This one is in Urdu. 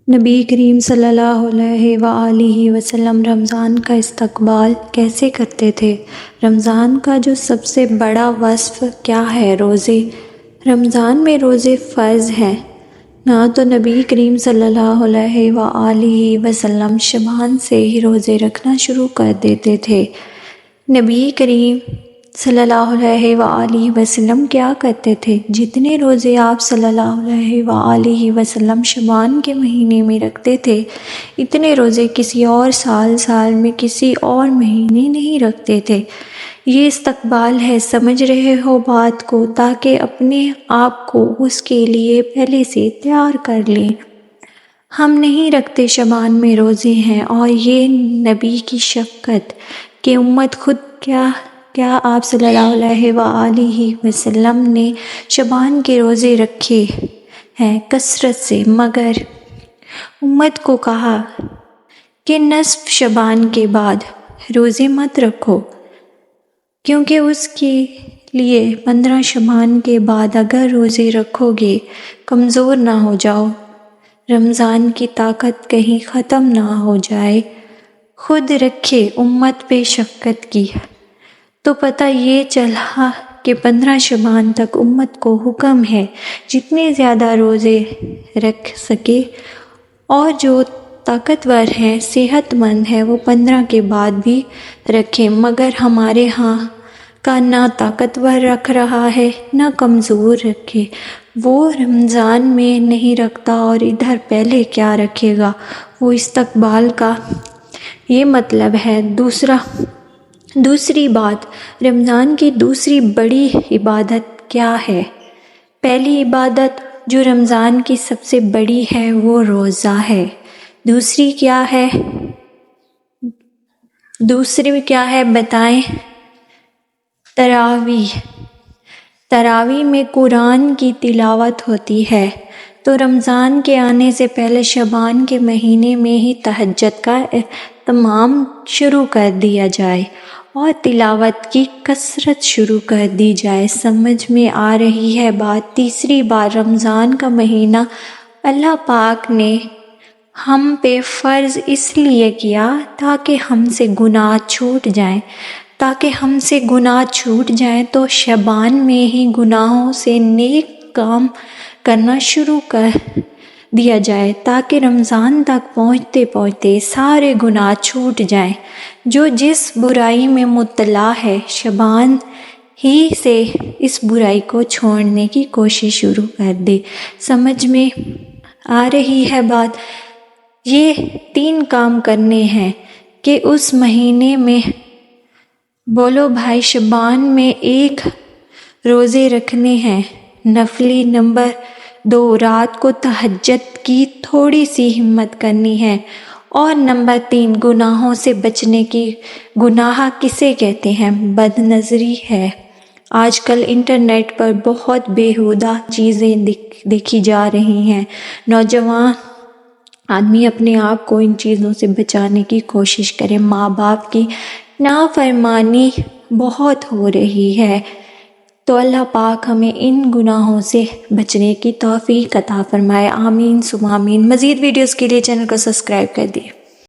نبی کریم صلی اللہ علیہ وآلہ وسلم رمضان کا استقبال کیسے کرتے تھے؟ رمضان کا جو سب سے بڑا وصف کیا ہے؟ روزے۔ رمضان میں روزے فرض ہیں، نہ تو نبی کریم صلی اللہ علیہ وآلہ وسلم شعبان سے ہی روزے رکھنا شروع کر دیتے تھے۔ نبی کریم صلی اللہ علیہ وآلہ وسلم کیا کرتے تھے؟ جتنے روزے آپ صلی اللہ علیہ وآلہ وسلم شعبان کے مہینے میں رکھتے تھے، اتنے روزے کسی اور سال میں کسی اور مہینے نہیں رکھتے تھے۔ یہ استقبال ہے، سمجھ رہے ہو بات کو، تاکہ اپنے آپ کو اس کے لیے پہلے سے تیار کر لیں۔ ہم نہیں رکھتے شعبان میں روزے ہیں، اور یہ نبی کی شفقت کہ امت خود کیا آپ صلی اللہ علیہ وآلہ وسلم نے شعبان کے روزے رکھے ہیں کثرت سے، مگر امت کو کہا کہ نصف شعبان کے بعد روزے مت رکھو، کیونکہ اس کے لیے 15 شعبان کے بعد اگر روزے رکھو گے کمزور نہ ہو جاؤ، رمضان کی طاقت کہیں ختم نہ ہو جائے۔ خود رکھے، امت پہ شفقت کی تو پتہ یہ چلا کہ 15 شعبان تک امت کو حکم ہے جتنے زیادہ روزے رکھ سکے، اور جو طاقتور ہیں، صحت مند ہیں، وہ 15 کے بعد بھی رکھیں، مگر ہمارے ہاں کا نہ طاقتور رکھ رہا ہے نہ کمزور رکھے، وہ رمضان میں نہیں رکھتا اور ادھر پہلے کیا رکھے گا، وہ استقبال کا یہ مطلب ہے۔ دوسری بات، رمضان کی دوسری بڑی عبادت کیا ہے؟ پہلی عبادت جو رمضان کی سب سے بڑی ہے وہ روزہ ہے۔ دوسری کیا ہے بتائیں؟ تراویح میں قرآن کی تلاوت ہوتی ہے۔ تو رمضان کے آنے سے پہلے شعبان کے مہینے میں ہی تہجد کا اہتمام شروع کر دیا جائے اور تلاوت کی کثرت شروع کر دی جائے۔ سمجھ میں آ رہی ہے بات؟ تیسری بات، رمضان کا مہینہ اللہ پاک نے ہم پہ فرض اس لیے کیا تاکہ ہم سے گناہ چھوٹ جائیں، تو شعبان میں ہی گناہوں سے نیک کام کرنا شروع کر دیا جائے، تاکہ رمضان تک پہنچتے سارے گناہ چھوٹ جائیں۔ جو جس برائی میں مبتلا ہے، شعبان ہی سے اس برائی کو چھوڑنے کی کوشش شروع کر دے۔ سمجھ میں آ رہی ہے بات؟ یہ 3 کام کرنے ہیں کہ اس مہینے میں بولو بھائی، شعبان میں 1 روزے رکھنے ہیں نفلی۔ نمبر 2، رات کو تہجد کی تھوڑی سی ہمت کرنی ہے، اور نمبر 3، گناہوں سے بچنے کی۔ گناہ کسے کہتے ہیں؟ بد نظری ہے۔ آج کل انٹرنیٹ پر بہت بیہودہ چیزیں دیکھی جا رہی ہیں، نوجوان آدمی اپنے آپ کو ان چیزوں سے بچانے کی کوشش کرے۔ ماں باپ کی نافرمانی بہت ہو رہی ہے، تو اللہ پاک ہمیں ان گناہوں سے بچنے کی توفیق عطا فرمائے۔ آمین ثم آمین۔ مزید ویڈیوز کے لیے چینل کو سبسکرائب کر دیے۔